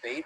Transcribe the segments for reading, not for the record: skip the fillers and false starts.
debate.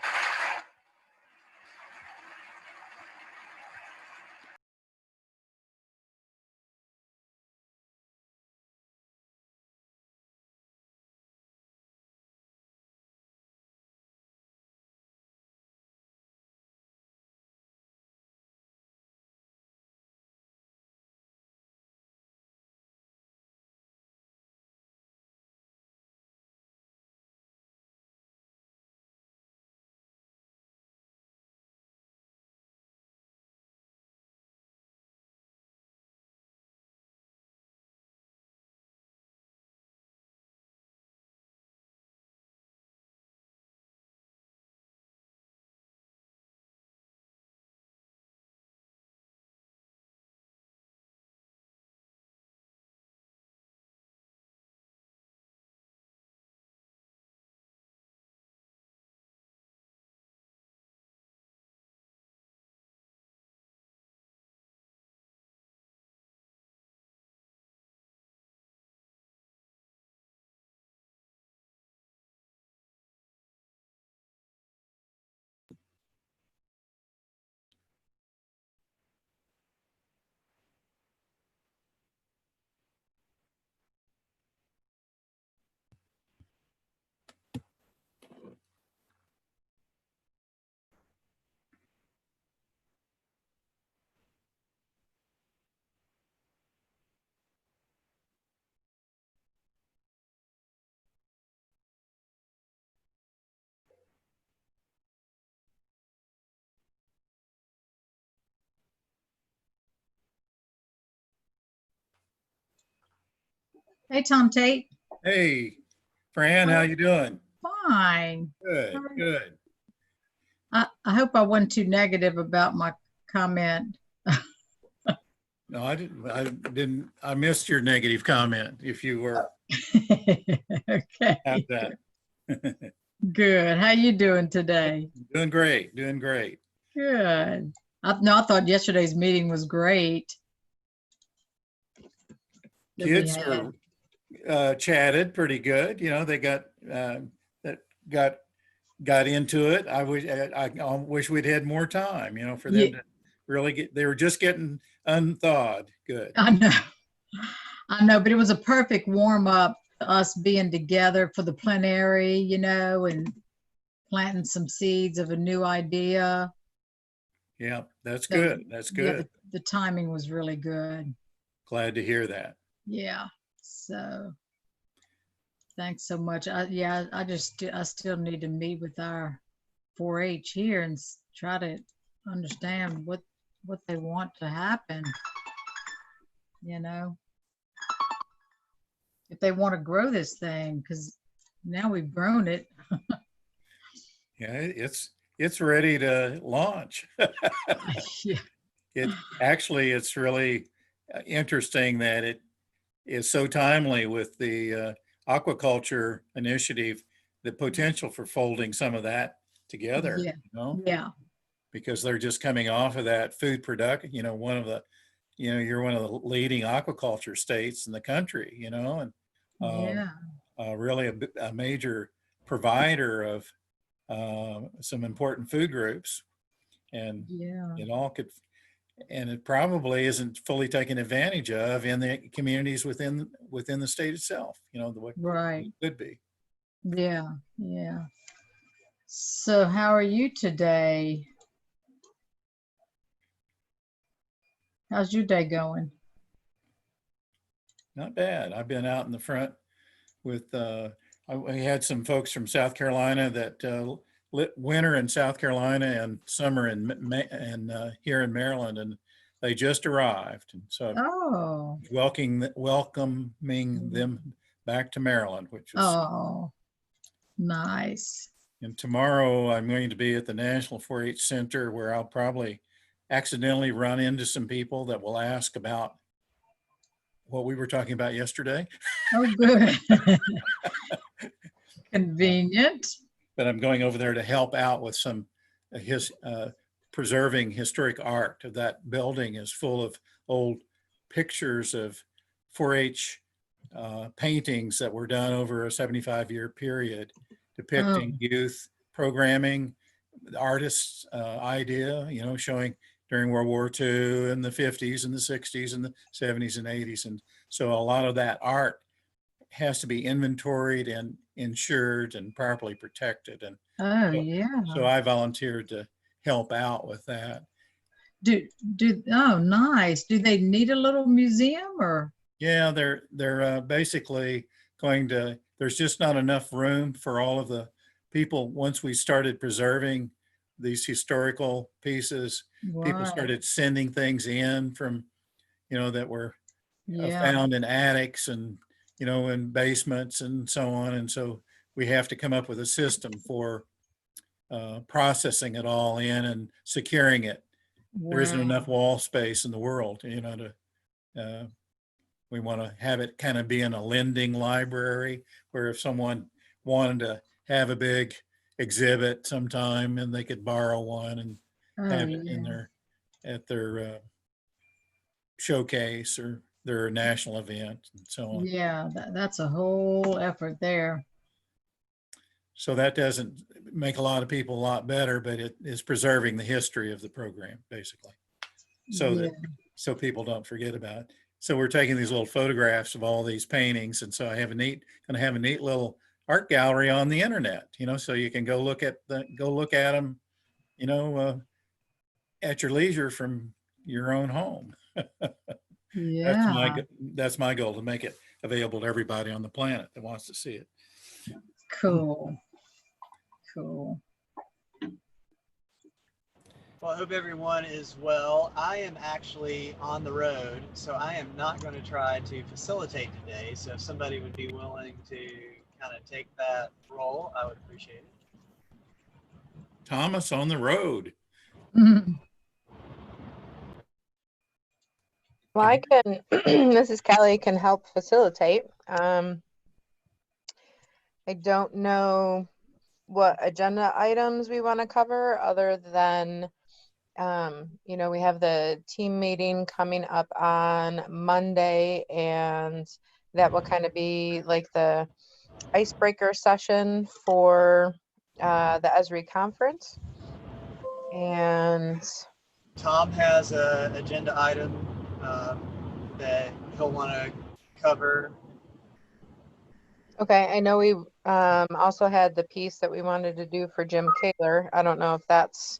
Hey, Tom Tate. Hey, Fran, how you doing? Fine. Good, good. I hope I wasn't too negative about my comment. No, I didn't. I missed your negative comment. If you were Okay. at that. Good. How you doing today? Doing great, doing great. Good. I thought yesterday's meeting was great. Kids were chatted pretty good. You know, they got got into it. I wish we'd had more time. You know, for them to really get. They were just getting unthawed. Good. I know, but it was a perfect warm up to us being together for the plenary, you know, and planting some seeds of a new idea. Yeah, that's good. That's good. Yeah, the timing was really good. Glad to hear that. Yeah. So thanks so much. I still need to meet with our 4-H here and try to understand what they want to happen. You know, if they want to grow this thing, because now we've grown it. Yeah, it's ready to launch. Yeah. It's really interesting that it is so timely with the aquaculture initiative, the potential for folding some of that together, Yeah. you know, Yeah. because they're just coming off of that food production, you know, you're one of the leading aquaculture states in the country, you know, and Yeah. really a major provider of some important food groups, and Yeah. it probably isn't fully taken advantage of in the communities within the state itself, you know, the way Right. it could be. Yeah. Yeah. So how are you today? How's your day going? Not bad. I've been out in the front with we had some folks from South Carolina that lit winter in South Carolina and summer and here in Maryland, and they just arrived, and so Oh. welcoming them back to Maryland, which is. Oh, nice. And tomorrow I'm going to be at the National 4-H Center, where I'll probably accidentally run into some people that will ask about what we were talking about yesterday. Oh, good. Convenient. But I'm going over there to help out with some preserving historic art. Of that building is full of old pictures of 4-H paintings that were done over a 75-year period, depicting youth programming, the artist's idea, you know, showing during World War II and the 50s and the 60s and the 70s and 80s. And so a lot of that art has to be inventoried and insured and properly protected. And Oh, so, yeah. so I volunteered to help out with that. Oh, nice. Do they need a little museum or? Yeah, they're basically going to, there's just not enough room for all of the people. Once we started preserving these historical pieces, people Right. started sending things in from, you know, that were Yeah. found in attics and, you know, in basements and so on. And so we have to come up with a system for processing it all in and securing it. There isn't enough Wow. wall space in the world, you know, to we want to have it kind of be in a lending library where if someone wanted to have a big exhibit sometime and they could borrow one and Oh, have it in yeah. their at their showcase or their national event and so on. Yeah, that's a whole effort there. So that doesn't make a lot of people a lot better, but it is preserving the history of the program basically, so Yeah. that so people don't forget about it. So we're taking these little photographs of all these paintings, and so I have gonna have a neat little art gallery on the internet, you know, so you can go look at them, you know, at your leisure from your own home. That's my Yeah. that's my goal, to make it available to everybody on the planet that wants to see it. Cool. Cool. Well, I hope everyone is well. I am actually on the road, so I am not going to try to facilitate today. So if somebody would be willing to kind of take that role, I would appreciate it. Thomas on the road. Well, I can, Mrs. Kelly can help facilitate. I don't know what agenda items we want to cover other than, you know, we have the team meeting coming up on Monday, and that will kind of be like the icebreaker session for the ESRI conference. And Tom has an agenda item that he'll want to cover. okay, I know we also had the piece that we wanted to do for Jim Kaler. I don't know if that's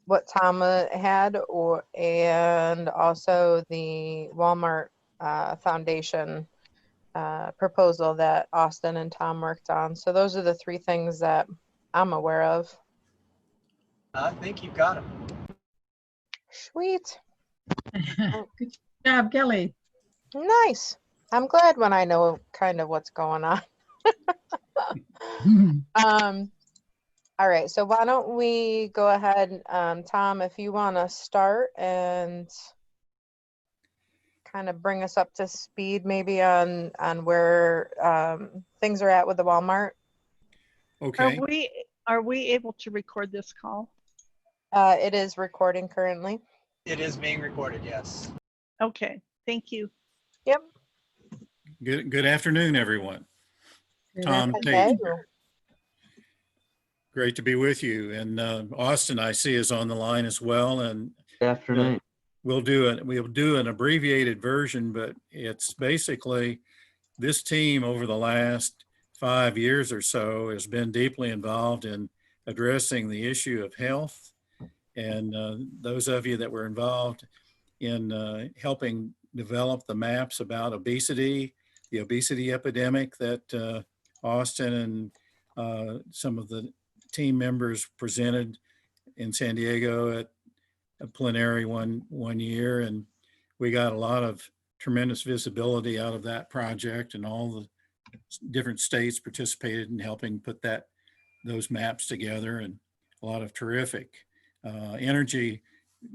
what Tom had, and also the Walmart Foundation proposal that Austin and Tom worked on. So those are the three things that I'm aware of. I think you've got him. Sweet. Good job, Kelly. Nice. I'm glad when I know kind of what's going on. All right, so why don't we go ahead, Tom, if you want to start and kind of bring us up to speed maybe on where things are at with the Walmart. Okay. Are we able to record this call? It is recording currently. It is being recorded, yes. Okay, thank you. Yep. Good afternoon, everyone. Good Tom afternoon. Tate. Great to be with you. And Austin, I see, is on the line as well. And Good afternoon. we'll do an abbreviated version, but it's basically this team over the last 5 years or so has been deeply involved in addressing the issue of health. And those of you that were involved in helping develop the maps about obesity, the obesity epidemic that Austin and some of the team members presented in San Diego at a plenary one year, and we got a lot of tremendous visibility out of that project, and all the different states participated in helping put those maps together, and a lot of terrific energy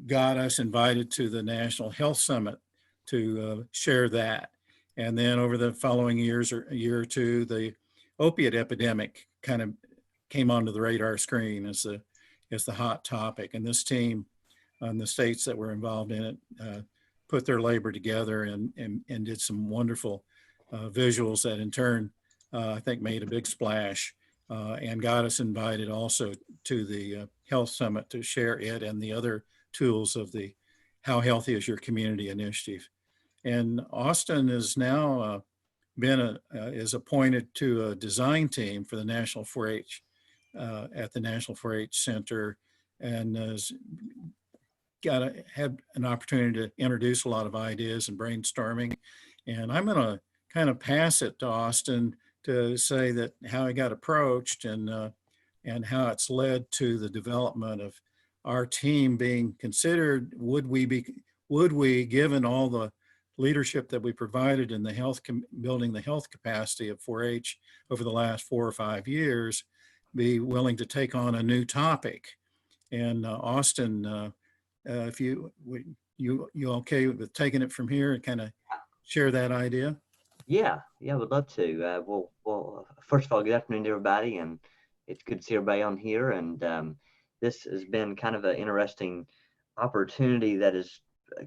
got us invited to the National Health Summit to share that. And then over the following years, or a year or two, the opiate epidemic kind of came onto the radar screen as the hot topic. And this team and the states that were involved in it put their labor together and did some wonderful visuals that in turn I think made a big splash and got us invited also to the Health Summit to share it and the other tools of the How Healthy is Your Community initiative. And Austin is now is appointed to a design team for the National 4-H at the National 4-H Center, and has had an opportunity to introduce a lot of ideas and brainstorming. And I'm going to kind of pass it to Austin to say that how he got approached and how it's led to the development of our team being considered. Would we, given all the leadership that we provided in the building the health capacity of 4-H over the last 4 or 5 years, be willing to take on a new topic? And Austin, if you okay with taking it from here and kind of share that idea? Yeah, would love to. Well, first of all, good afternoon to everybody, and it's good to see everybody on here. And this has been kind of an interesting opportunity that has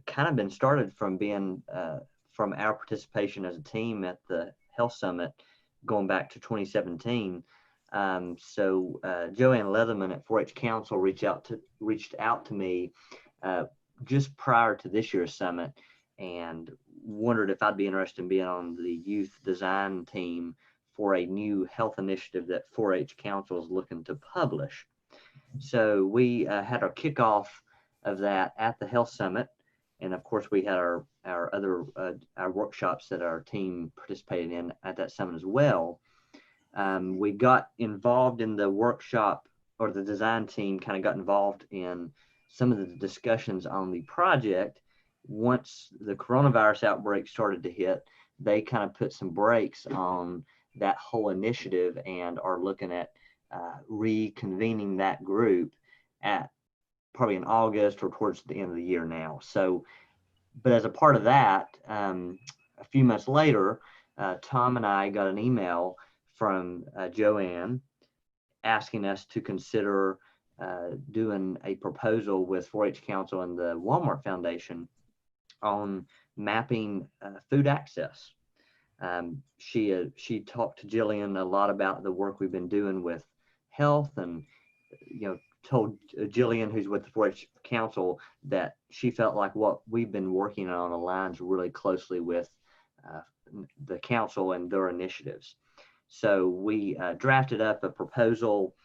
kind of been started from being from our participation as a team at the Health Summit going back to 2017. So Joanne Leatherman at 4-H Council reached out to me just prior to this year's summit and wondered if I'd be interested in being on the youth design team for a new health initiative that 4-H Council is looking to publish. So we had our kickoff of that at the Health Summit. And of course, we had our other our workshops that our team participated in at that summit as well. We got involved in the workshop, or the design team kind of got involved in some of the discussions on the project. Once the coronavirus outbreak started to hit, they kind of put some brakes on that whole initiative and are looking at reconvening that group at probably in August or towards the end of the year now. So, but as a part of that, a few months later, Tom and I got an email from Joanne asking us to consider doing a proposal with 4-H Council and the Walmart Foundation on mapping food access. She talked to Jillian a lot about the work we've been doing with health, and told Jillian, who's with the 4-H Council, that she felt like what we've been working on aligns really closely with the council and their initiatives. So we drafted up a proposal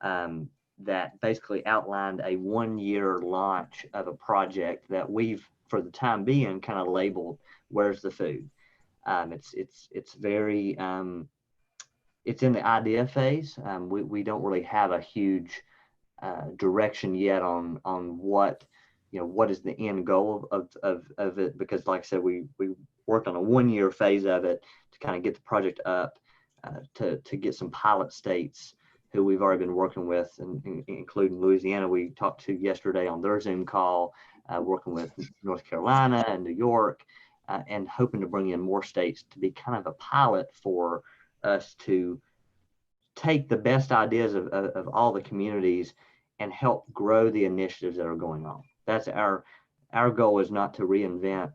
that basically outlined a 1-year launch of a project that we've, for the time being, kind of labeled "Where's the Food?" It's very it's in the idea phase. We don't really have a huge direction yet on what what is the end goal of it, because like I said, we worked on a 1-year phase of it to kind of get the project up, to get some pilot states who we've already been working with, including Louisiana. We talked to yesterday on their Zoom call, working with North Carolina and New York, and hoping to bring in more states to be kind of a pilot for us to take the best ideas of all the communities and help grow the initiatives that are going on. That's our goal, is not to reinvent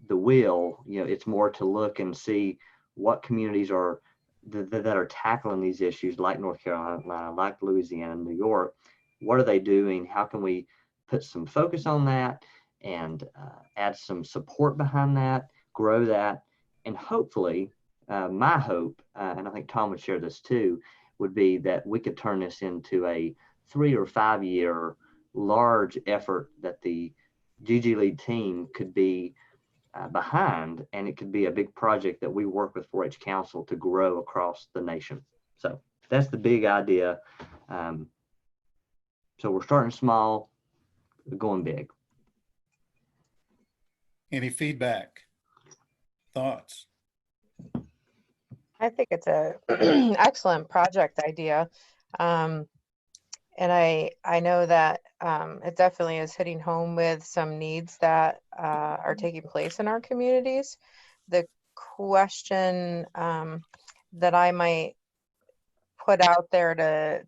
the wheel. It's more to look and see what communities are that are tackling these issues, like North Carolina, like Louisiana, New York. What are they doing? How can we put some focus on that and add some support behind that, grow that, and hopefully, my hope, and I think Tom would share this too, would be that we could turn this into a 3 or 5 year large effort that the GGLead team could be behind, and it could be a big project that we work with 4-H Council to grow across the nation. So that's the big idea. So we're starting small, going big. Any feedback, thoughts? I think it's a excellent project idea. And I know that it definitely is hitting home with some needs that are taking place in our communities. The question that I might put out there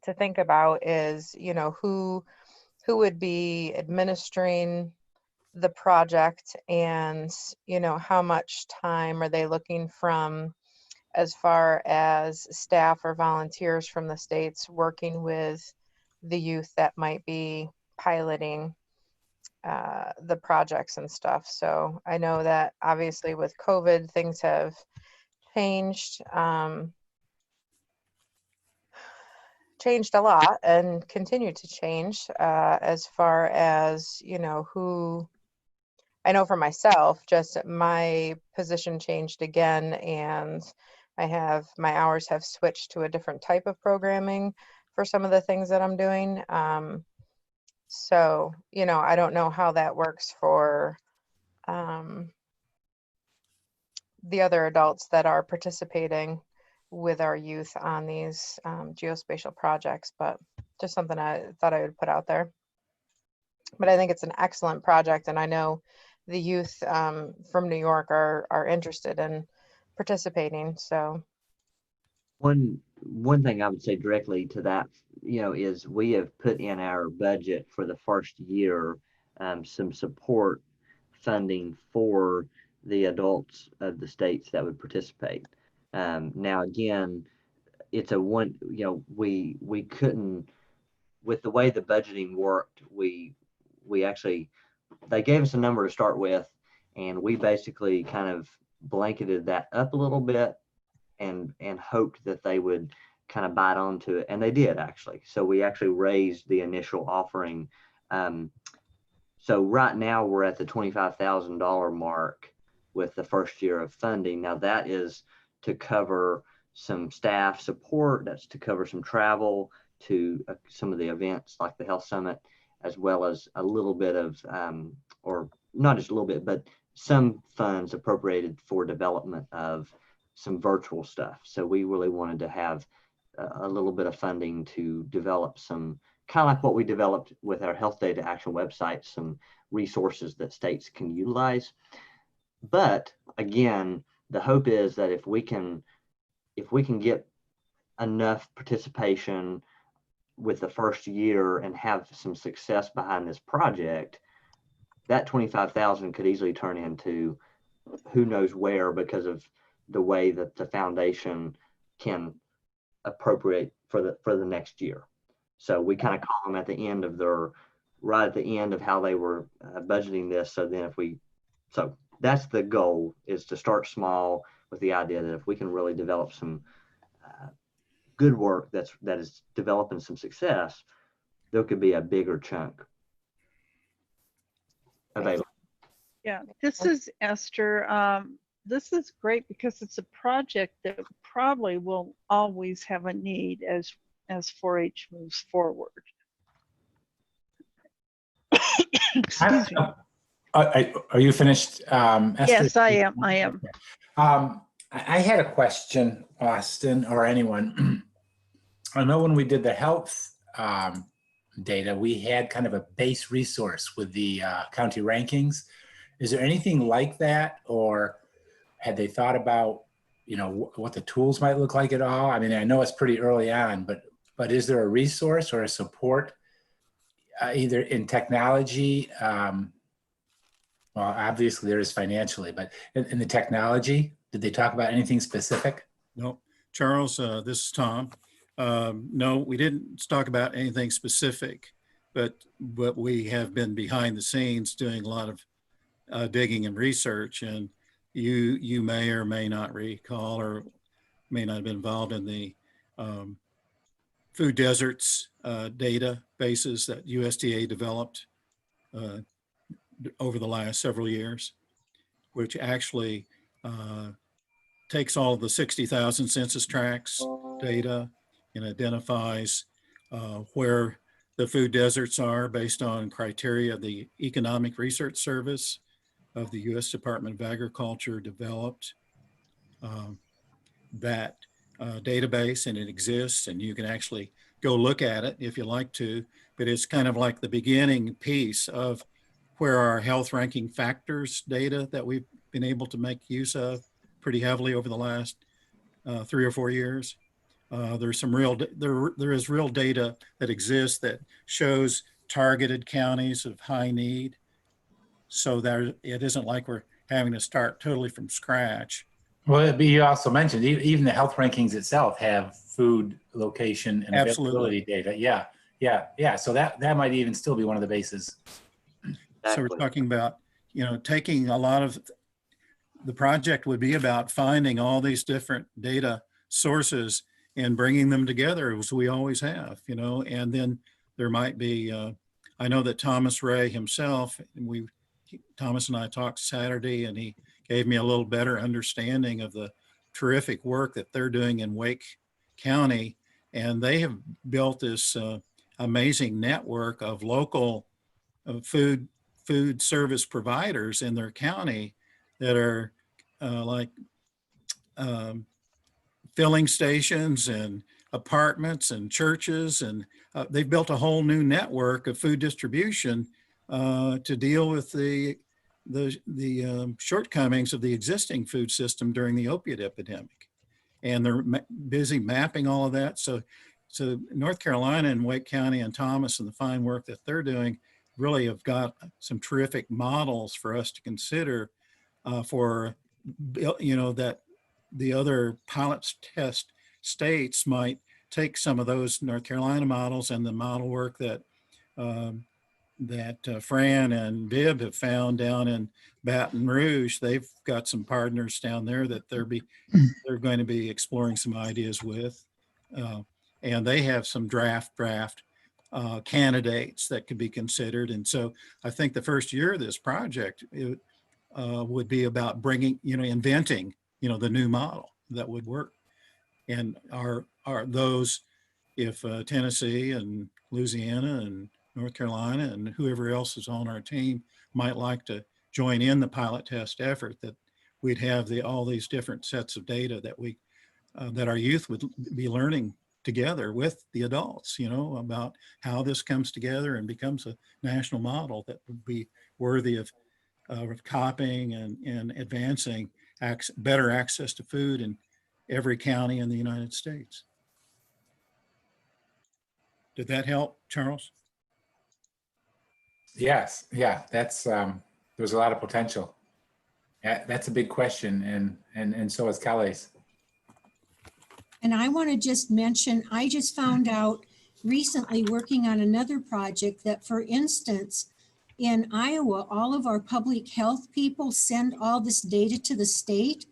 to think about is, who would be administering the project, and how much time are they looking from as far as staff or volunteers from the states working with the youth that might be piloting the projects and stuff. So I know that obviously with COVID, things have changed, changed a lot and continue to change as far as, you know, who, I know for myself, just my position changed again, and my hours have switched to a different type of programming for some of the things that I'm doing. So, you know, I don't know how that works for the other adults that are participating with our youth on these geospatial projects, but just something I thought I would put out there. But I think it's an excellent project, and I know the youth from New York are interested in participating. So One thing I would say directly to that, is we have put in our budget for the first year some support funding for the adults of the states that would participate. Now again, it's a one, we couldn't, with the way the budgeting worked, we actually, they gave us a number to start with, and we basically kind of blanketed that up a little bit and hoped that they would kind of bite onto it, and they did actually. So we actually raised the initial offering. So right now we're at the $25,000 mark with the first year of funding. Now that is to cover some staff support, that's to cover some travel to some of the events like the Health Summit, as well as a little bit of, or not just a little bit, but some funds appropriated for development of some virtual stuff. So we really wanted to have a little bit of funding to develop some, kind of like what we developed with our Health Data Action website, some resources that states can utilize. But again, the hope is that if we can get enough participation with the first year and have some success behind this project, that 25,000 could easily turn into who knows where, because of the way that the foundation can appropriate for the next year. So we kind of call them at the end of right at the end of how they were budgeting this. So then so that's the goal, is to start small with the idea that if we can really develop some good work that is developing some success, there could be a bigger chunk available. Yeah, this is Esther. This is great because it's a project that probably will always have a need as 4-H moves forward. Excuse me. Are you finished, Esther? Yes, I am. I am. I had a question, Austin, or anyone. I know when we did the health data, we had kind of a base resource with the county rankings. Is there anything like that, or had they thought about, what the tools might look like at all? I mean, I know it's pretty early on, but is there a resource or a support either in technology? Well, obviously there is financially, but in the technology, did they talk about anything specific? No, Charles, this is Tom. No, we didn't talk about anything specific, but we have been behind the scenes doing a lot of digging and research, and you may or may not recall or may not have been involved in the food deserts databases that USDA developed over the last several years, which actually takes all of the 60,000 census tracts data and identifies where the food deserts are based on criteria the Economic Research Service of the U.S. Department of Agriculture developed that database, and it exists, and you can actually go look at it if you like to, but it's kind of like the beginning piece of where our health ranking factors data that we've been able to make use of pretty heavily over the last 3 or 4 years. There's some there is real data that exists that shows targeted counties of high need. So it isn't like we're having to start totally from scratch Well, you also mentioned even the health rankings itself have food location and Absolutely. availability data. Yeah, yeah, yeah. So that might even still be one of the bases. So we're Exactly. talking about, taking a lot of, the project would be about finding all these different data sources and bringing them together as we always have, and then there might be, I know that Thomas Ray himself, Thomas and I talked Saturday, and he gave me a little better understanding of the terrific work that they're doing in Wake County. And they have built this amazing network of local food service providers in their county that are like um, filling stations and apartments and churches, and they've built a whole new network of food distribution to deal with the shortcomings of the existing food system during the opiate epidemic. And they're busy mapping all of that. So North Carolina and Wake County and Thomas and the fine work that they're doing really have got some terrific models for us to consider for, that the other pilot test states might take some of those North Carolina models and the model work that Fran and Bib have found down in Baton Rouge. They've got some partners down there that they're going to be exploring some ideas with, and they have some draft candidates that could be considered. And so I think the first year of this project would be about bringing, inventing, the new model that would work. And are those, if Tennessee and Louisiana and North Carolina and whoever else is on our team might like to join in the pilot test effort, that we'd have all these different sets of data that our youth would be learning together with the adults, about how this comes together and becomes a national model that would be worthy of copying and advancing better access to food in every county in the United States. Did that help, Charles? Yes, yeah, that's there's a lot of potential. That's a big question, and so is Kelly's. And I want to just mention, I just found out recently working on another project that, for instance, in Iowa, all of our public health people send all this data to the state,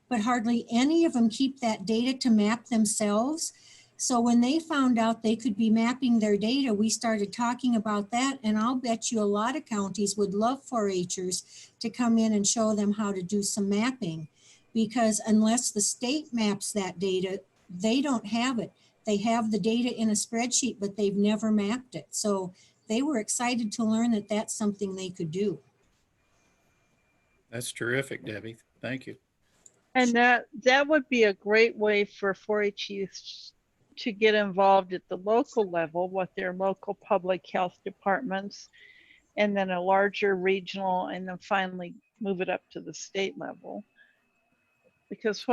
but hardly any of them keep that data to map themselves. So when they found out they could be mapping their data, we started talking about that. And I'll bet you a lot of counties would love 4-Hers to come in and show them how to do some mapping. Because unless the state maps that data, they don't have it. They have the data in a spreadsheet, but they've never mapped it. So they were excited to learn that that's something they could do. That's terrific, Debbie. Thank you. And that would be a great way for 4-H youth to get involved at the local level with their local public health departments, and then a larger regional, and then finally move it up to the state level. Because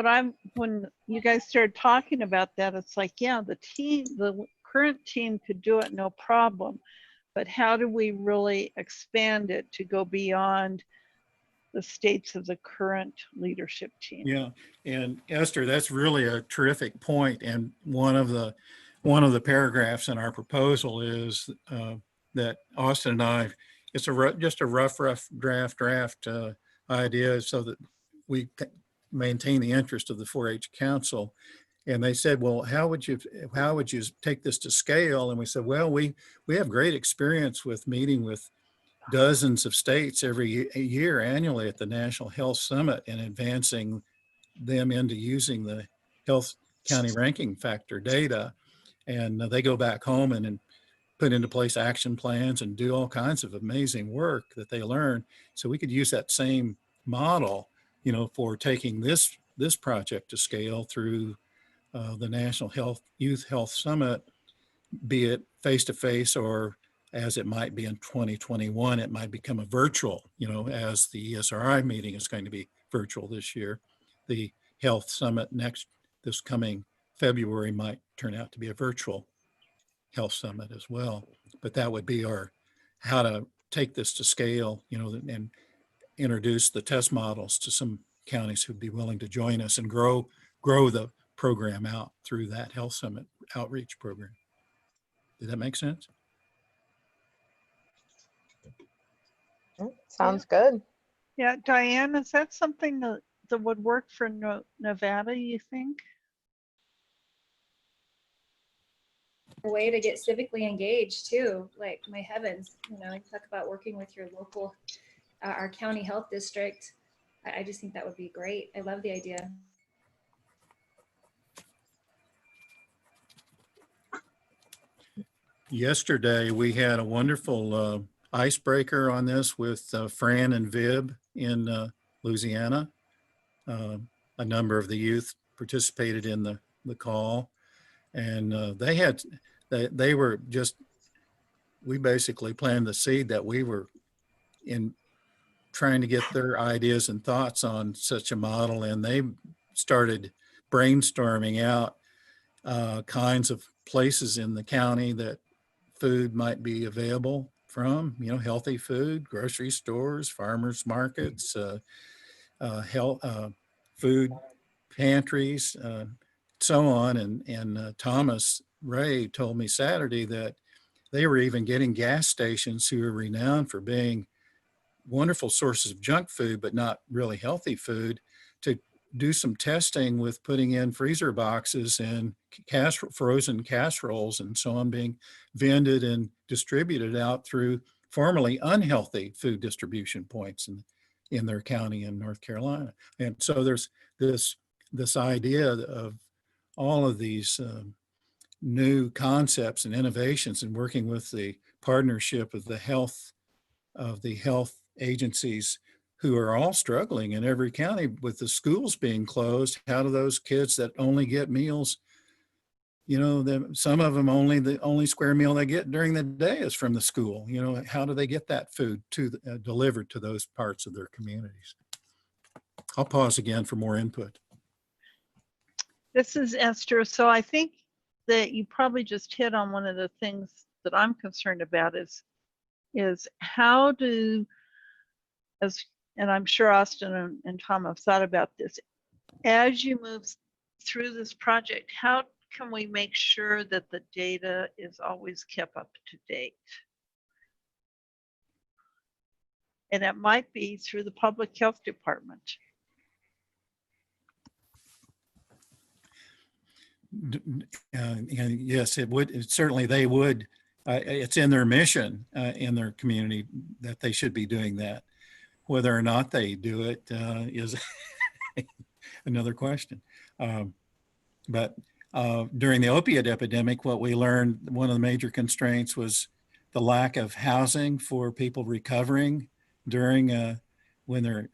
when you guys started talking about that, it's like, yeah, the current team could do it, no problem. But how do we really expand it to go beyond the states of the current leadership team? Yeah, and Esther, that's really a terrific point. And one of the paragraphs in our proposal is that Austin and I, it's just a rough draft idea, so that we maintain the interest of the 4-H Council. And they said, well, how would you take this to scale? And we said, well, we have great experience with meeting with dozens of states every year annually at the National Health Summit and advancing them into using the health county ranking factor data. And they go back home and put into place action plans and do all kinds of amazing work that they learn. So we could use that same model, for taking this project to scale through the National Youth Health Summit, be it face-to-face or as it might be in 2021, it might become a virtual, as the ESRI meeting is going to be virtual this year. The Health Summit this coming February might turn out to be a virtual Health Summit as well. But that would be how to take this to scale, and introduce the test models to some counties who'd be willing to join us and grow the program out through that Health Summit outreach program. Did that make sense? Sounds good. Yeah, Diane, is that something that would work for Nevada, you think? A way to get civically engaged too. Like, my heavens, you know, you talk about working with your local, our county health district. I just think that would be great. I love the idea. Yesterday, we had a wonderful icebreaker on this with Fran and Vib in Louisiana. A number of the youth participated in the call, and they were just, we basically planted the seed that we were in trying to get their ideas and thoughts on such a model, and they started brainstorming out kinds of places in the county that food might be available from, you know, healthy food, grocery stores, farmers markets, health, food pantries, so on. And Thomas Ray told me Saturday that they were even getting gas stations who are renowned for being wonderful sources of junk food, but not really healthy food, to do some testing with putting in freezer boxes and frozen casseroles and so on being vended and distributed out through formerly unhealthy food distribution points in their county in North Carolina. And so there's this idea of all of these new concepts and innovations, and working with the partnership of the health agencies who are all struggling in every county with the schools being closed. How do those kids that only get meals, you know, some of them the only square meal they get during the day is from the school, you know, how do they get that food delivered to those parts of their communities? I'll pause again for more input. This is Esther. So I think that you probably just hit on one of the things that I'm concerned about is how do, and I'm sure Austin and Tom have thought about this, as you move through this project, how can we make sure that the data is always kept up to date? And it might be through the public health department. Yes, it would. Certainly they would. It's in their mission in their community that they should be doing that. Whether or not they do it is another question. But during the opiate epidemic, what we learned, one of the major constraints was the lack of housing for people recovering during when they're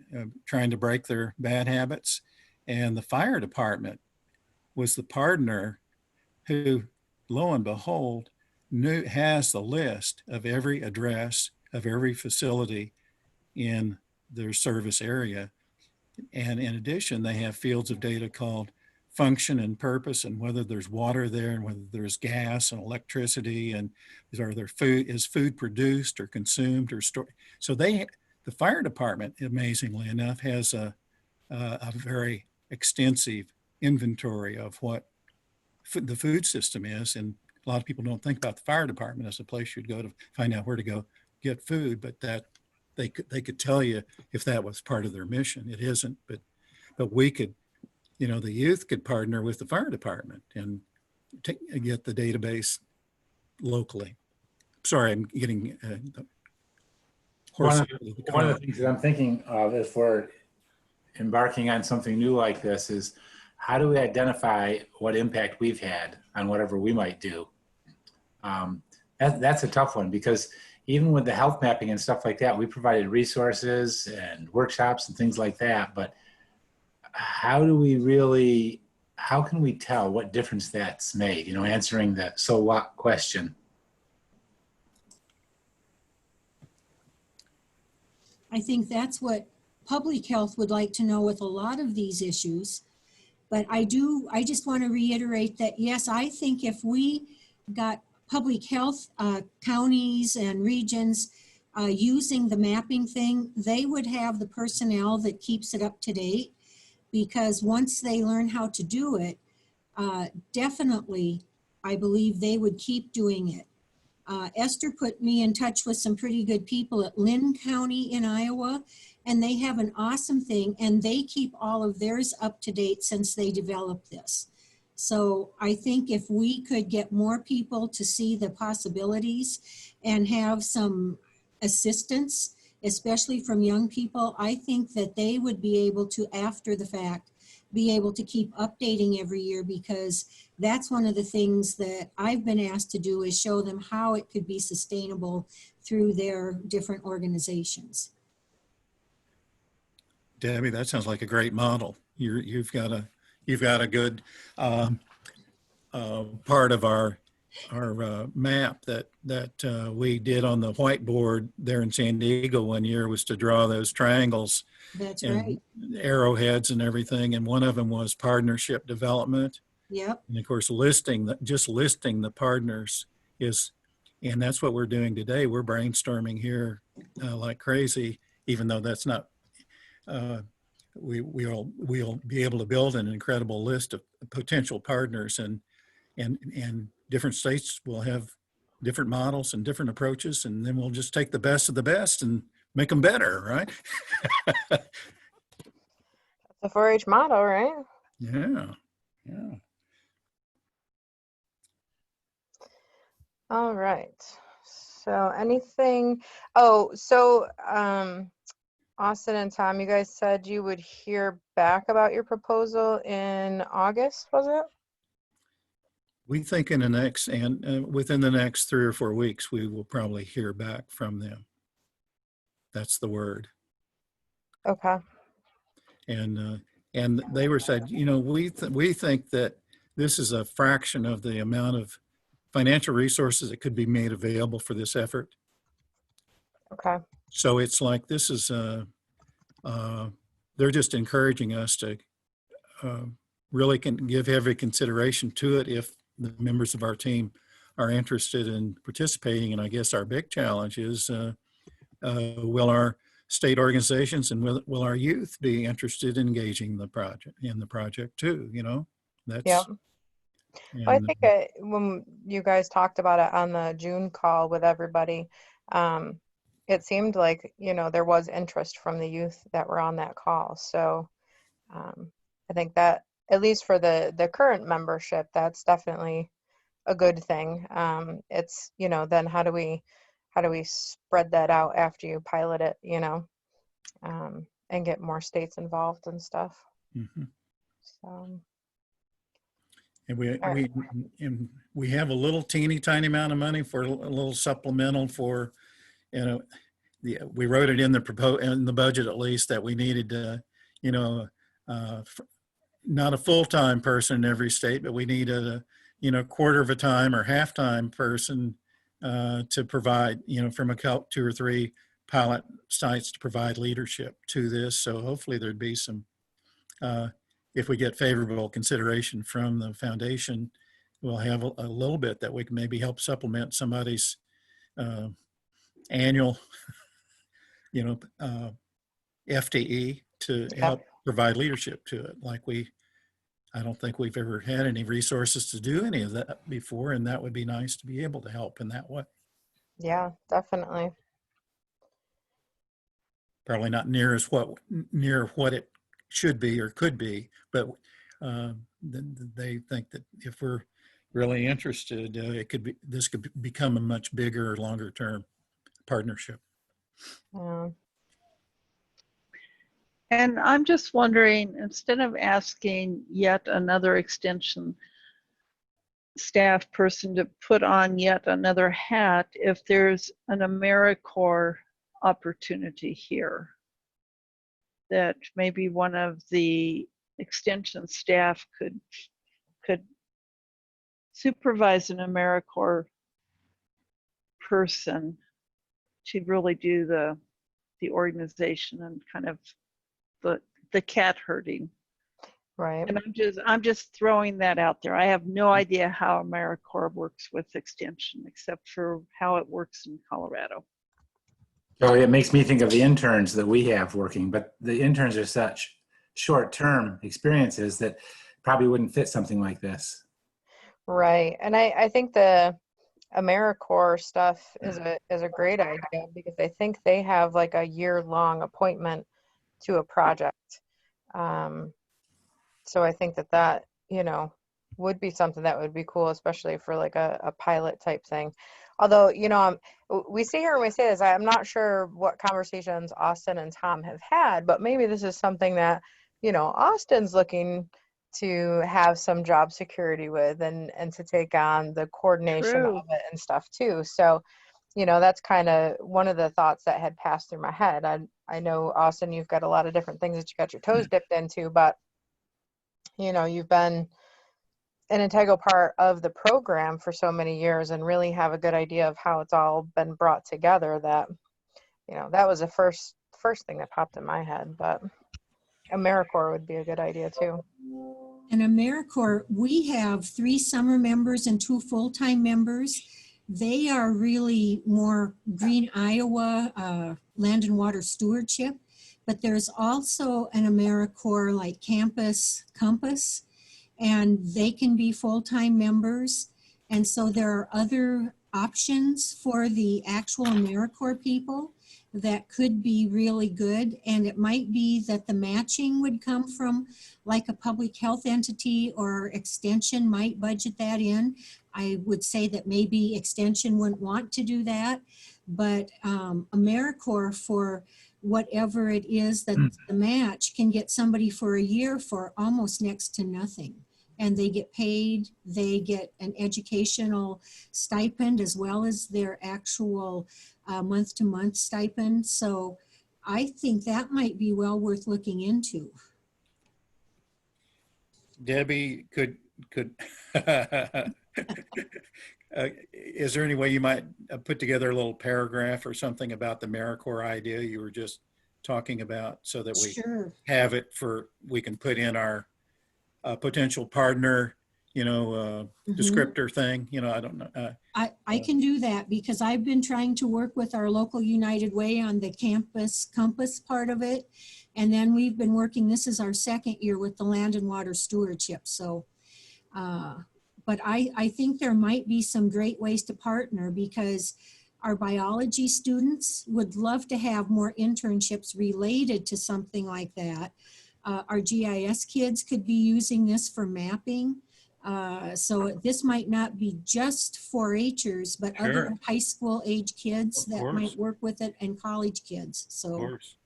trying to break their bad habits. And the fire department was the partner who, lo and behold, has the list of every address of every facility in their service area. And in addition, they have fields of data called function and purpose, and whether there's water there and whether there's gas and electricity, and is food produced or consumed or stored. So the fire department, amazingly enough, has a very extensive inventory of what the food system is. And a lot of people don't think about the fire department as a place you'd go to find out where to go get food, but that they could tell you if that was part of their mission. It isn't, but we could, you know, the youth could partner with the fire department and get the database locally. Sorry, I'm getting one of the things that I'm thinking of if we're embarking on something new like this is, how do we identify what impact we've had on whatever we might do? That's a tough one, because even with the health mapping and stuff like that, we provided resources and workshops and things like that. But how can we tell what difference that's made? You know, answering the so what question. I think that's what public health would like to know with a lot of these issues. But I just want to reiterate that, yes, I think if we got public health counties and regions using the mapping thing, they would have the personnel that keeps it up to date. because once they learn how to do it, definitely, I believe they would keep doing it. Esther put me in touch with some pretty good people at Lynn County in Iowa, and they have an awesome thing, and they keep all of theirs up to date since they developed this. So I think if we could get more people to see the possibilities and have some assistance, especially from young people, I think that they would be able to, after the fact, be able to keep updating every year, because that's one of the things that I've been asked to do, is show them how it could be sustainable through their different organizations. Debbie, that sounds like a great model. You've got a good part of our map that we did on the whiteboard there in San Diego one year was to draw those triangles. That's and right. arrowheads and everything. And one of them was partnership development. Yep. And of course, just listing the partners and that's what we're doing today. We're brainstorming here like crazy, even though that's not, we'll be able to build an incredible list of potential partners, and different states will have different models and different approaches, and then we'll just take the best of the best and make them better, right? The 4-H motto, right? Yeah. All right. So anything, Austin and Tom, you guys said you would hear back about your proposal in August, was it? We think within the next 3 or 4 weeks, we will probably hear back from them. That's the word. Okay. And they were said, we think that this is a fraction of the amount of financial resources that could be made available for this effort. Okay. So it's like this is they're just encouraging us to really give every consideration to it if the members of our team are interested in participating. And I guess our big challenge is will our state organizations and will our youth be interested in engaging the project too? That's. Yeah. And, Well, I think when you guys talked about it on the June call with everybody, it seemed like, there was interest from the youth that were on that call. So I think that at least for the current membership, that's definitely a good thing. It's, then how do we spread that out after you pilot it, and get more states involved and stuff. mm-hmm. So. And we have a little teeny tiny amount of money for a little supplemental for, we wrote it in the budget at least that we needed not a full-time person in every state, but we needed a quarter of a time or half-time person to provide, from 2 or 3 pilot sites to provide leadership to this. So hopefully there'd be some, if we get favorable consideration from the foundation, we'll have a little bit that we can maybe help supplement somebody's annual, FTE to help provide leadership to it. I don't think we've ever had any resources to do any of that before, and that would be nice to be able to help in that way. Yeah, definitely. Probably not near what it should be or could be, but they think that if we're really interested, this could become a much bigger, longer term partnership. Yeah. And I'm just wondering, instead of asking yet another extension staff person to put on yet another hat, if there's an AmeriCorps opportunity here, that maybe one of the extension staff could supervise an AmeriCorps person to really do the organization and kind of the cat herding. Right. And I'm just throwing that out there. I have no idea how AmeriCorps works with extension, except for how it works in Colorado. So it makes me think of the interns that we have working, but the interns are such short-term experiences that probably wouldn't fit something like this. Right. And I think the AmeriCorps stuff is a great idea because I think they have like a year-long appointment to a project. So I think that, you know, would be something that would be cool, especially for like a pilot type thing. Although, you know, we see here when we say this, I'm not sure what conversations Austin and Tom have had, but maybe this is something that, you know, Austin's looking to have some job security with and to take on the coordination True. of it and stuff too. So, you know, that's kind of one of the thoughts that had passed through my head. I know, Austin, you've got a lot of different things that you got your toes dipped into, but, you know, you've been an integral part of the program for so many years and really have a good idea of how it's all been brought together. That, you know, that was the first thing that popped in my head, but AmeriCorps would be a good idea too. And AmeriCorps, we have 3 summer members and 2 full-time members. They are really more Green Iowa, land and water stewardship, but there's also an AmeriCorps like Campus Compass, and they can be full-time members. And so there are other options for the actual AmeriCorps people that could be really good. And it might be that the matching would come from like a public health entity, or extension might budget that in. I would say that maybe extension wouldn't want to do that, but AmeriCorps, for whatever it is that the match, can get somebody for a year for almost next to nothing. And they get paid, they get an educational stipend as well as their actual month-to-month stipend. So I think that might be well worth looking into. Debbie, could is there any way you might put together a little paragraph or something about the AmeriCorps idea you were just talking about, so that we Sure. have it we can put in our potential partner, you know, descriptor thing, you know, I don't know. I can do that because I've been trying to work with our local United Way on the Campus Compass part of it. And then we've been working, this is our 2nd year with the land and water stewardship. So, but I think there might be some great ways to partner, because our biology students would love to have more internships related to something like that. Our GIS kids could be using this for mapping. So this might not be just 4-H'ers, but Sure. other high school age kids Of that course. might work with it, and college kids. Of So course.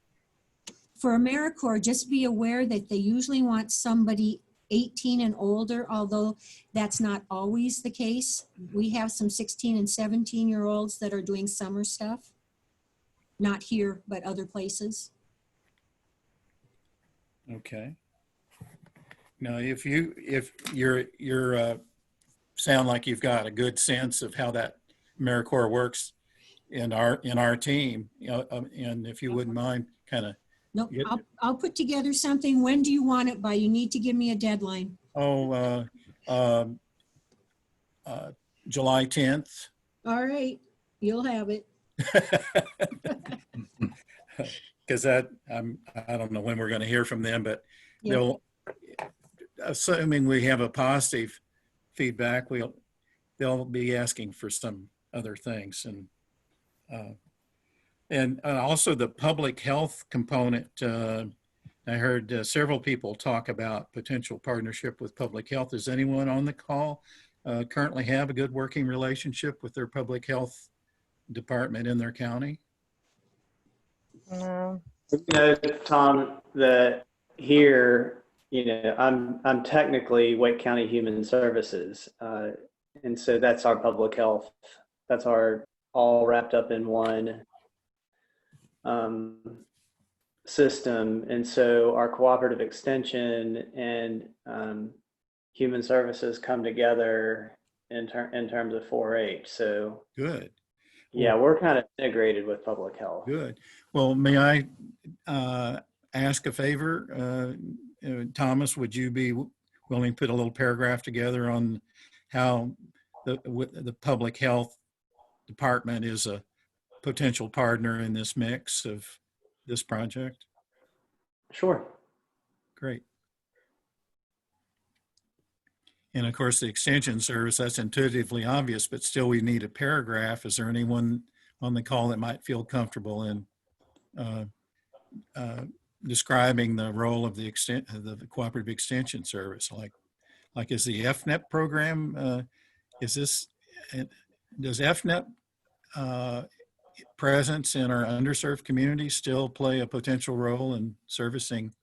for AmeriCorps, just be aware that they usually want somebody 18 and older, although that's not always the case. We have some 16 and 17-year-olds that are doing summer stuff. Not here, but other places. Okay. Now, if you're sound like you've got a good sense of how that AmeriCorps works in our team, you know, and if you wouldn't mind kind of. Nope, I'll put together something. When do you want it by? You need to give me a deadline. July 10th. All right, you'll have it. Because I don't know when we're going to hear from them, but Yeah. they'll, assuming we have a positive feedback, they'll be asking for some other things, and also the public health component. I heard several people talk about potential partnership with public health. Does anyone on the call currently have a good working relationship with their public health department in their county? No. You know, Tom, that here, you know, I'm technically Wake County Human Services, and so that's our public health. That's our all wrapped up in one system, and so our cooperative extension and human services come together in terms of 4-H. So Good. yeah, we're kind of integrated with public health. Good. Well, may I ask a favor? Thomas, would you be willing to put a little paragraph together on how the public health department is a potential partner in this mix of this project? Sure. Great. And of course, the extension service, that's intuitively obvious, but still we need a paragraph. Is there anyone on the call that might feel comfortable in uh, describing the role of the cooperative extension service? Like is the FNEP program, is this, does FNEP presence in our underserved communities still play a potential role in servicing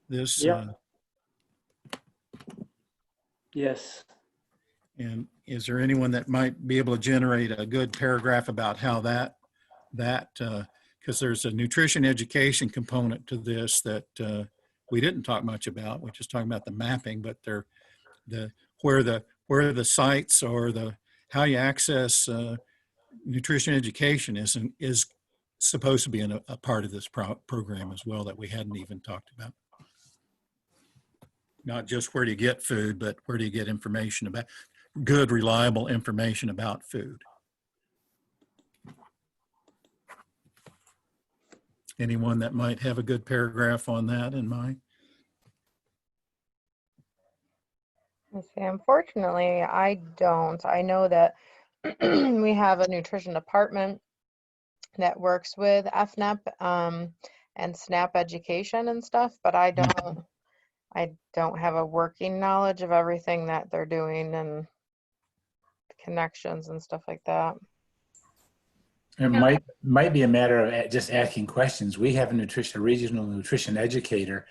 this? Yep. Yes. And is there anyone that might be able to generate a good paragraph about how because there's a nutrition education component to this that we didn't talk much about. We're just talking about the mapping, but where the sites or how you access nutrition education is supposed to be a part of this program as well that we hadn't even talked about. Not just where do you get food, but where do you get information about good, reliable information about food. Anyone that might have a good paragraph on that in mind? Let's see, unfortunately, I don't. I know that we have a nutrition department that works with FNEP and SNAP education and stuff, but I don't have a working knowledge of everything that they're doing and connections and stuff like that. It might be a matter of just asking questions. We have a regional nutrition educator.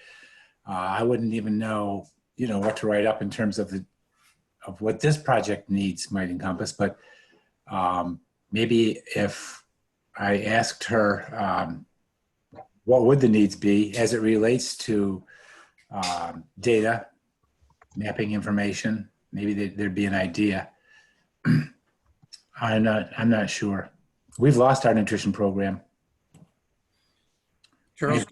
I wouldn't even know, what to write up in terms of what this project needs might encompass. But maybe if I asked her, what would the needs be as it relates to data, mapping information, maybe there'd be an idea. I'm not sure. We've lost our nutrition program. Charles,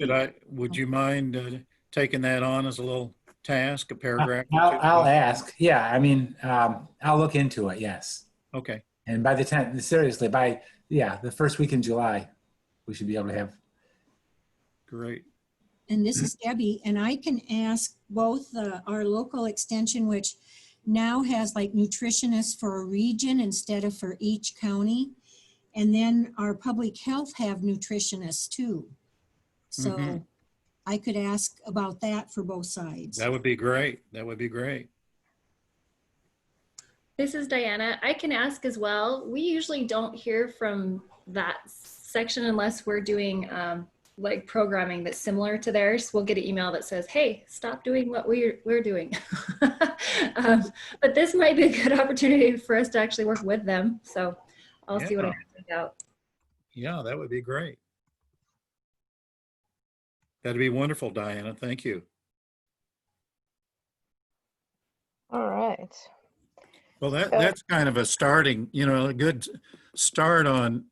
would you mind taking that on as a little task, a paragraph? I'll ask. Yeah, I mean, I'll look into it. Yes. Okay. And by the time, seriously, the first week in July, we should be able to have. Great. And this is Debbie, and I can ask both our local extension, which now has like nutritionists for a region instead of for each county. And then our public health have nutritionists too. So I could ask about that for both sides. That would be great. That would be great. This is Diana. I can ask as well. We usually don't hear from that section unless we're doing like programming that's similar to theirs. We'll get an email that says, hey, stop doing what we're doing. But this might be a good opportunity for us to actually work with them. So I'll see what I can find out. Yeah, that would be great. That'd be wonderful, Diana. Thank you. All right. Well, that's kind of a starting, a good start on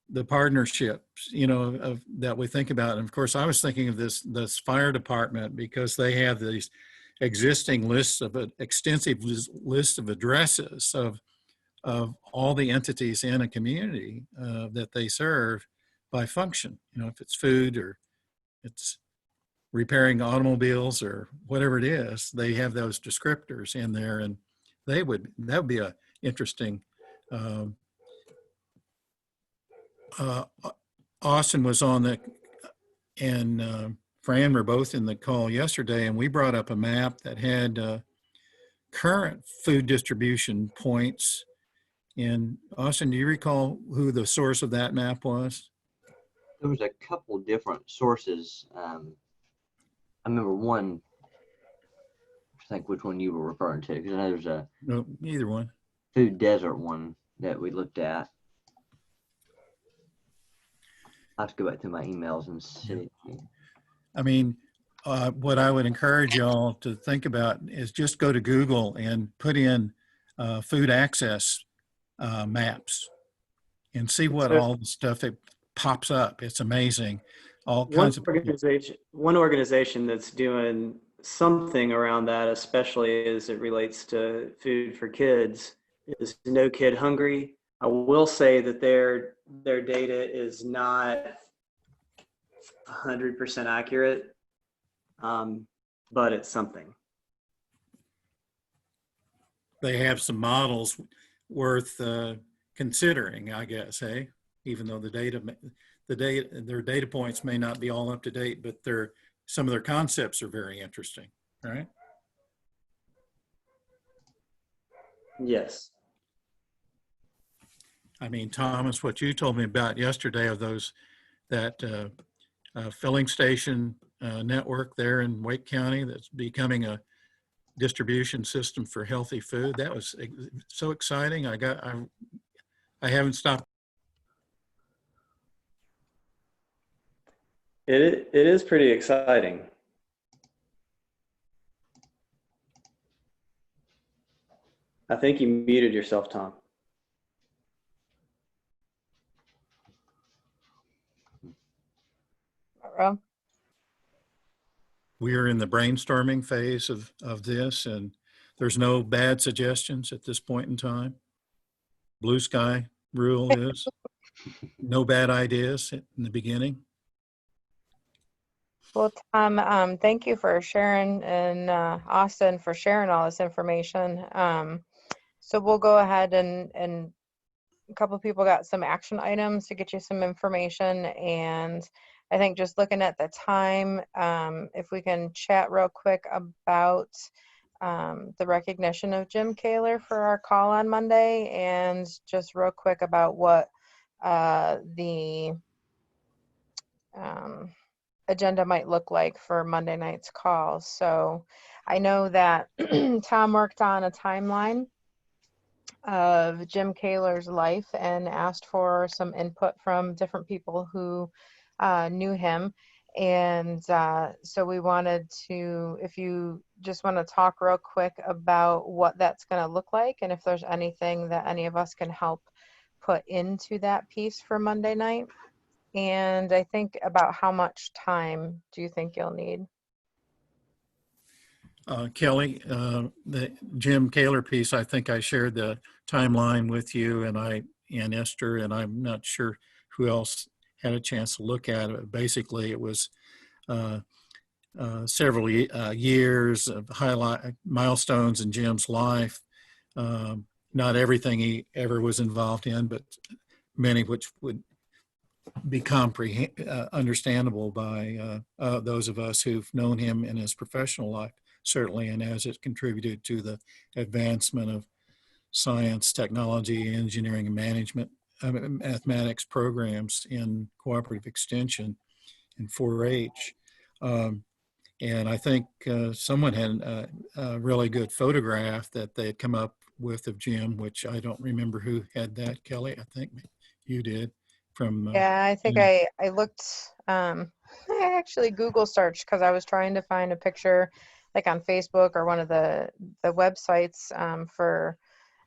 the partnerships, that we think about. And of course, I was thinking of this fire department because they have these existing lists of extensive list of addresses of all the entities in a community that they serve by function. If it's food or it's repairing automobiles or whatever it is, they have those descriptors in there, and that would be a interesting. Austin was on and Fran were both in the call yesterday, and we brought up a map that had current food distribution points. And Austin, do you recall who the source of that map was? There was a couple different sources. I remember one, I think which one you were referring to, because I know there's No, either one. food desert one that we looked at. I'll have to go back through my emails and see. I mean, what I would encourage y'all to think about is just go to Google and put in food access maps and see what all the stuff that pops up. It's amazing. All kinds of one organization that's doing something around that, especially as it relates to food for kids, is No Kid Hungry. I will say that their data is not 100% accurate. but it's something. They have some models worth considering, I guess, hey? Even though their data points may not be all up to date, but some of their concepts are very interesting, right? Yes. I mean, Thomas, what you told me about yesterday of that filling station network there in Wake County that's becoming a distribution system for healthy food. That was so exciting. I haven't stopped. It is pretty exciting. I think you muted yourself, Tom. Rob? We are in the brainstorming phase of this, and there's no bad suggestions at this point in time. Blue sky rule is no bad ideas in the beginning. Well, Tom, thank you for sharing, and Austin for sharing all this information. So we'll go ahead and a couple of people got some action items to get you some information. And I think just looking at the time, if we can chat real quick about the recognition of Jim Kaler for our call on Monday, and just real quick about what the agenda might look like for Monday night's call. So I know that Tom worked on a timeline of Jim Kaler's life and asked for some input from different people who knew him. And so we wanted to, if you just want to talk real quick about what that's going to look like, and if there's anything that any of us can help put into that piece for Monday night. And I think about how much time do you think you'll need? Kelly, the Jim Kaler piece, I think I shared the timeline with you and Esther, and I'm not sure who else had a chance to look at it. Basically, it was several years of milestones in Jim's life. Not everything he ever was involved in, but many which would be understandable by those of us who've known him in his professional life, certainly, and as it contributed to the advancement of science, technology, engineering, and management, mathematics programs in cooperative extension and 4-H. And I think someone had a really good photograph that they had come up with of Jim, which I don't remember who had that, Kelly. I think you did. Yeah, I think I looked, I actually Google searched because I was trying to find a picture like on Facebook or one of the websites for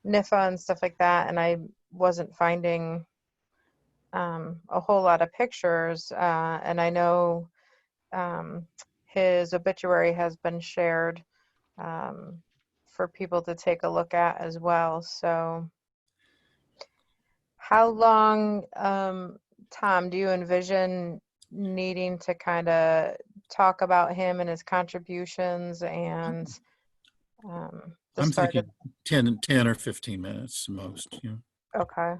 NIFA and stuff like that, and I wasn't finding a whole lot of pictures. And I know his obituary has been shared for people to take a look at as well. So how long, Tom, do you envision needing to kind of talk about him and his contributions and the I'm start of? thinking 10 or 15 minutes most. You know. Okay.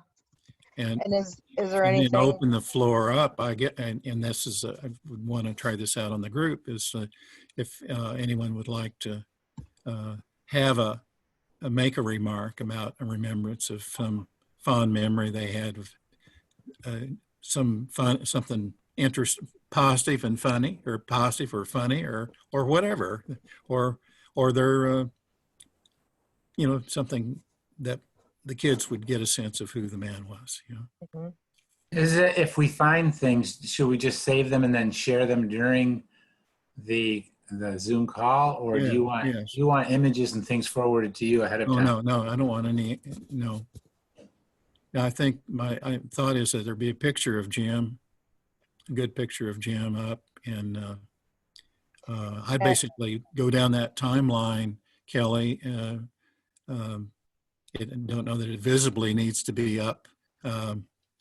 And is there and then anything? open the floor up. And this is I would want to try this out on the group. Is if anyone would like to have make a remark about a remembrance of some fond memory they had of something positive and funny, or positive or funny, or whatever, or they're something that the kids would get a sense of who the man was. Mm-hmm. Is it, if we find things, should we just save them and then share them during the Zoom call, or do you want you want images and things forwarded to you ahead of time? No, I don't want any. No. I think my thought is that there'd be a picture of Jim, a good picture of Jim up, and I basically go down that timeline, Kelly. I don't know that it visibly needs to be up,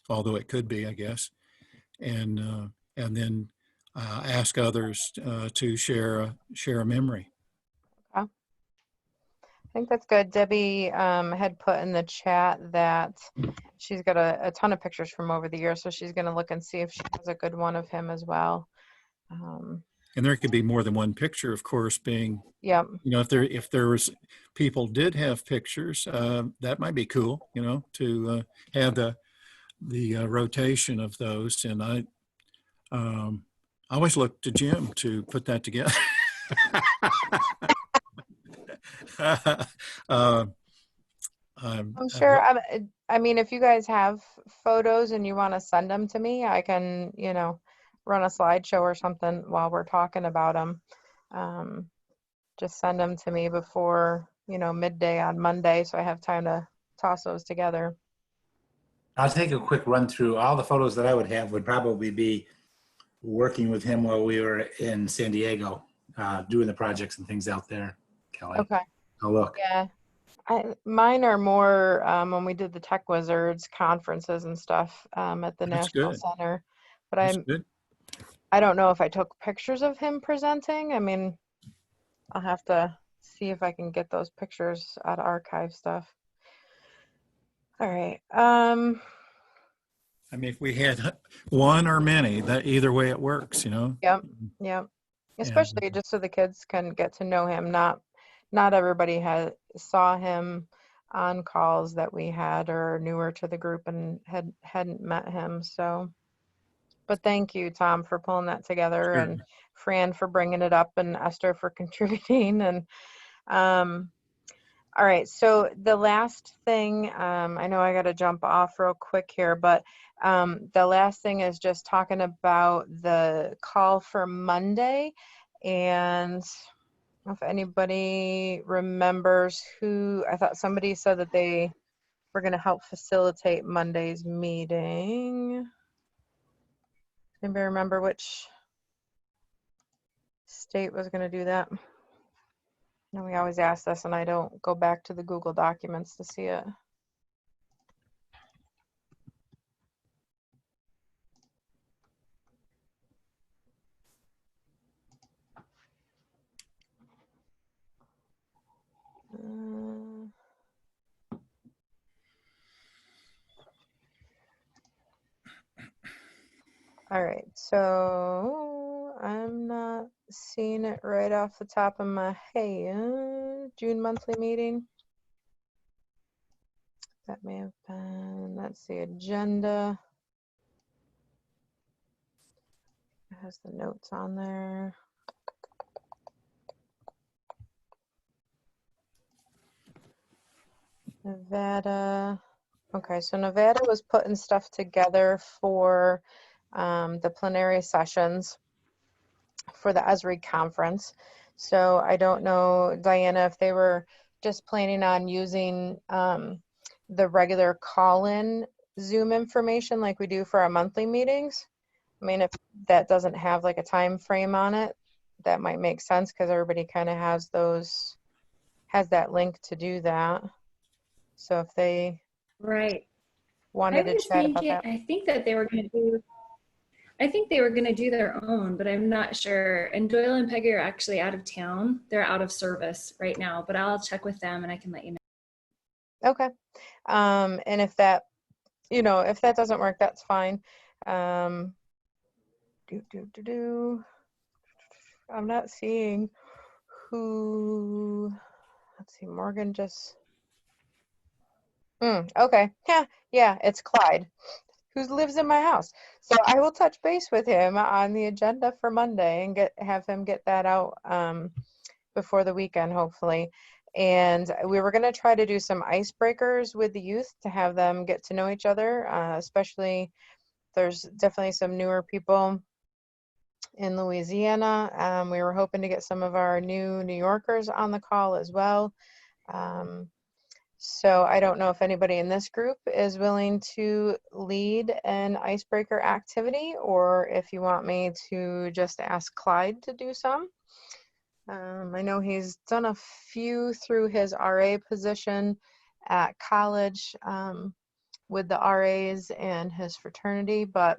although it could be, I guess. And then ask others to share a memory. I think that's good. Debbie had put in the chat that she's got a ton of pictures from over the years, so she's going to look and see if she has a good one of him as well. And there could be more than one picture, of course, being, Yep. you know, if there was people did have pictures, that might be cool, you know, to have the rotation of those. And I always look to Jim to put that together. I'm sure. I mean, if you guys have photos and you want to send them to me, I can, you know, run a slideshow or something while we're talking about them. Just send them to me before, you know, midday on Monday, so I have time to toss those together. I'll take a quick run through. All the photos that I would have would probably be working with him while we were in San Diego, doing the projects and things out there, Kelly. Okay. I'll look. Yeah. Mine are more when we did the Tech Wizards conferences and stuff at the That's National good. Center. But That's good. I don't know if I took pictures of him presenting. I mean, I'll have to see if I can get those pictures out of archive stuff. All right. I mean, if we had one or many, that either way it works, you know. Yep. Yep. Especially just so the kids can get to know him. Not everybody saw him on calls that we had or newer to the group and hadn't met him. So, but thank you, Tom, for pulling that together, Sure. and Fran for bringing it up, and Esther for contributing. And all right, so the last thing, I know I got to jump off real quick here, but the last thing is just talking about the call for Monday. And if anybody remembers who, I thought somebody said that they were going to help facilitate Monday's meeting. Anybody remember which state was going to do that? No, we always ask this and I don't go back to the Google documents to see it. All right, so I'm not seeing it right off the top of my head. June monthly meeting. That may have been, that's the agenda. It has the notes on there. Nevada. Okay, so Nevada was putting stuff together for the plenary sessions for the ESRI conference. So I don't know, Diana, if they were just planning on using the regular call-in Zoom information like we do for our monthly meetings. I mean, if that doesn't have like a time frame on it, that might make sense because everybody kind of has that link to do that. So if they wanted to chat about that. I think that they were going to do, their own, but I'm not sure. And Doyle and Peggy are actually out of town. They're out of service right now, but I'll check with them and I can let you know. Okay. And if that, if that doesn't work, that's fine. I'm not seeing who, let's see, Morgan just, okay. Yeah, it's Clyde, who lives in my house. So I will touch base with him on the agenda for Monday and have him get that out before the weekend, hopefully. And we were going to try to do some icebreakers with the youth to have them get to know each other, especially there's definitely some newer people in Louisiana. We were hoping to get some of our new New Yorkers on the call as well. So I don't know if anybody in this group is willing to lead an icebreaker activity, or if you want me to just ask Clyde to do some. I know he's done a few through his RA position at college with the RAs and his fraternity, but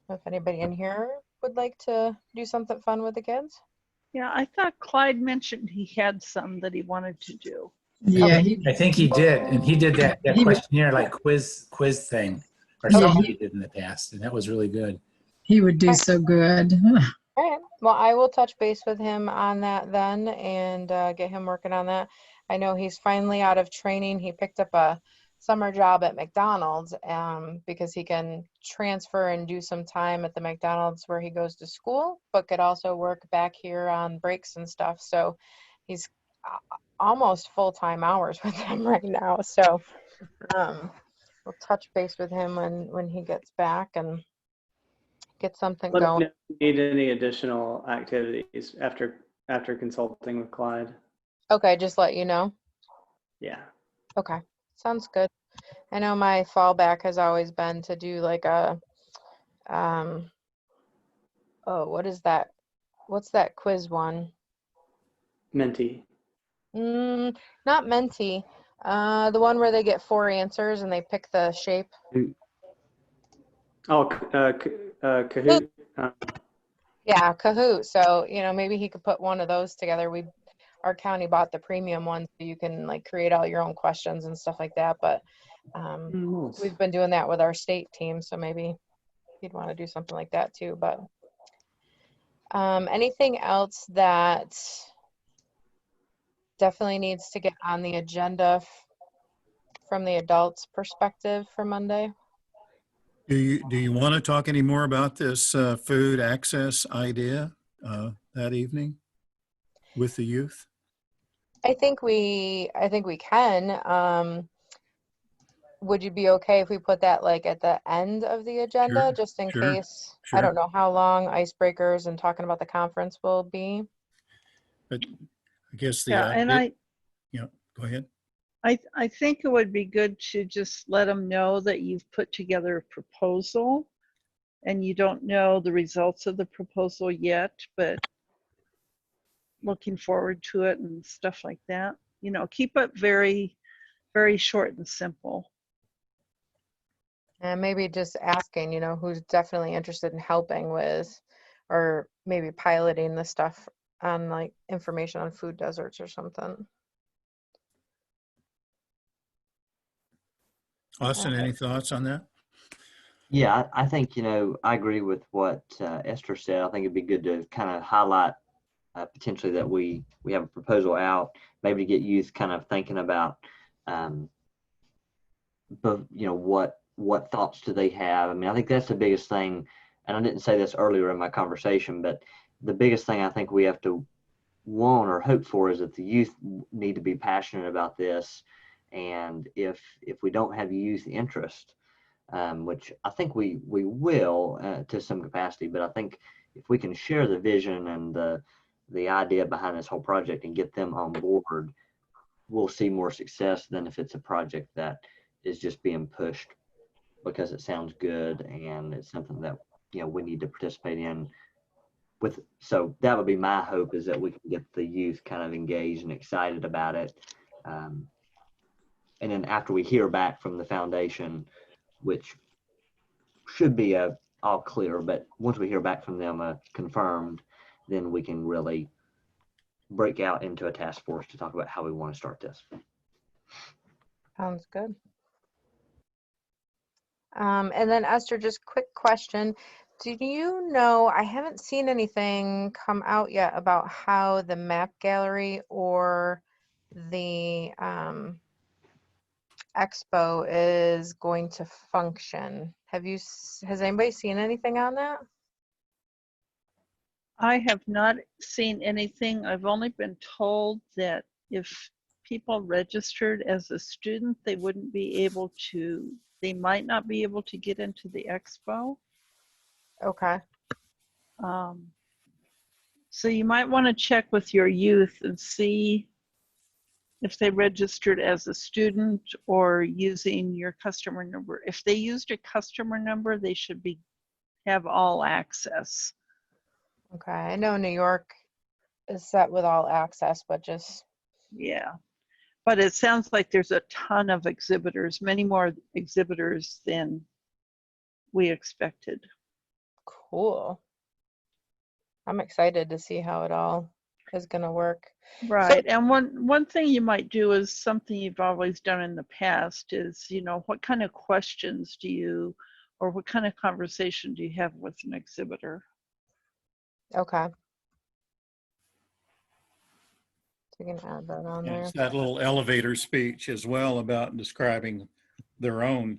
if anybody in here would like to do something fun with the kids? Yeah, I thought Clyde mentioned he had some that he wanted to do. Yeah, I think he did, and he did that he would, questionnaire like quiz thing or yeah, something Okay. he did in the past, and that was really good. he would do Okay. so good. All right. Well, I will touch base with him on that then and get him working on that. I know he's finally out of training. He picked up a summer job at McDonald's because he can transfer and do some time at the McDonald's where he goes to school, but could also work back here on breaks and stuff. So he's almost full-time hours with them right now. So we'll touch base with him when he gets back and get something Let me going. know if you need any additional activities after consulting with Clyde. Okay, just let you know. Yeah. Okay, sounds good. I know my fallback has always been to do like a, oh, what is that? What's that quiz one? Menti. Not Menti. The one where they get 4 answers and they pick the shape. Oh, Kahoot. Yeah, Kahoot. So, maybe he could put one of those together. Our county bought the premium one, so you can like create all your own questions and stuff like that. But Nice. we've been doing that with our state team, so maybe he'd want to do something like that too. But anything else that definitely needs to get on the agenda from the adults' perspective for Monday? Do you want to talk any more about this food access idea that evening with the youth? I think we can. Would you be okay if we put that like at the end of the agenda, Sure, just in sure, case? I sure. don't know how long icebreakers and talking about the conference will be. But I guess the Yeah, and idea, go ahead. I think it would be good to just let them know that you've put together a proposal and you don't know the results of the proposal yet, but looking forward to it and stuff like that. Keep it very, very short and simple. And maybe just asking, who's definitely interested in helping with, or maybe piloting the stuff on like information on food deserts or something. Austin, any thoughts on that? Yeah, I think, I agree with what Esther said. I think it'd be good to kind of highlight potentially that we have a proposal out, maybe to get youth kind of thinking about, but what thoughts do they have? I mean, I think that's the biggest thing. And I didn't say this earlier in my conversation, but the biggest thing I think we have to want or hope for is that the youth need to be passionate about this. And if we don't have youth interest, which I think we will to some capacity, but I think if we can share the vision and the idea behind this whole project and get them on board, we'll see more success than if it's a project that is just being pushed because it sounds good and it's something that we need to participate in with. So that would be my hope, is that we can get the youth kind of engaged and excited about it. And then after we hear back from the foundation, which should be all clear, but once we hear back from them confirmed, then we can really break out into a task force to talk about how we want to start this. Sounds good. And then Esther, just quick question. Do you know, I haven't seen anything come out yet about how the map gallery or the expo is going to function. Has anybody seen anything on that? I have not seen anything. I've only been told that if people registered as a student, they might not be able to get into the expo. Okay. So you might want to check with your youth and see if they registered as a student or using your customer number. If they used a customer number, they should have all access. Okay. I know New York is set with all access, but just. Yeah. But it sounds like there's a ton of exhibitors, many more exhibitors than we expected. Cool. I'm excited to see how it all is going to work. Right. And one thing you might do is something you've always done in the past is, you know, what kind of questions do you, or what kind of conversation do you have with an exhibitor? Okay. So you can add that on And there. it's that little elevator speech as well about describing their own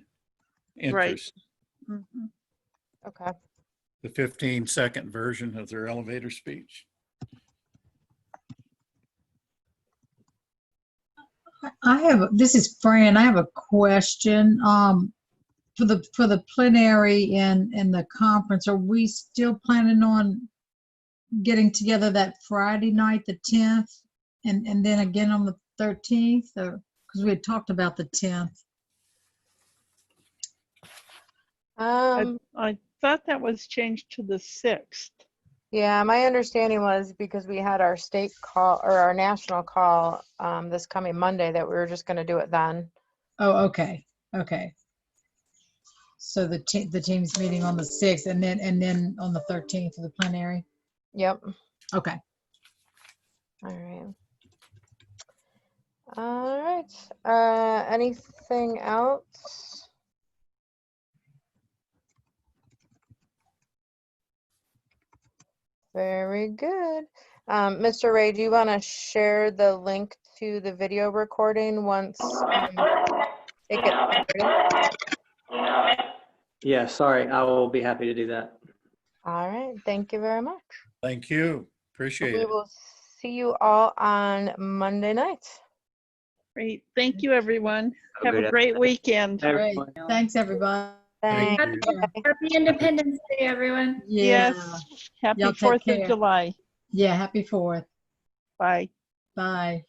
interest. Mhm. Okay. The 15-second version of their elevator speech. This is Fran. I have a question. For the plenary and the conference, are we still planning on getting together that Friday night, the 10th, and then again on the 13th? Or because we had talked about the 10th. I thought that was changed to the 6th. Yeah, my understanding was because we had our state call or our national call this coming Monday that we were just going to do it then. Oh, okay. Okay. So the team's meeting on the 6th and then on the 13th for the plenary. Yep. Okay. All right. All right. Anything else? Very good. Mr. Ray, do you want to share the link to the video recording once it gets started? Yeah, sorry. I will be happy to do that. All right. Thank you very much. Thank you. Appreciate We it. will see you all on Monday night. Great. Thank you, everyone. Have a Have a good great weekend. Great. Everyone. Thanks, everybody. Thank Thanks. you. Happy Independence Day, everyone. Yeah. Yes. Happy Y'all take 4th of care. July. Yeah. Happy 4th. Bye. Bye.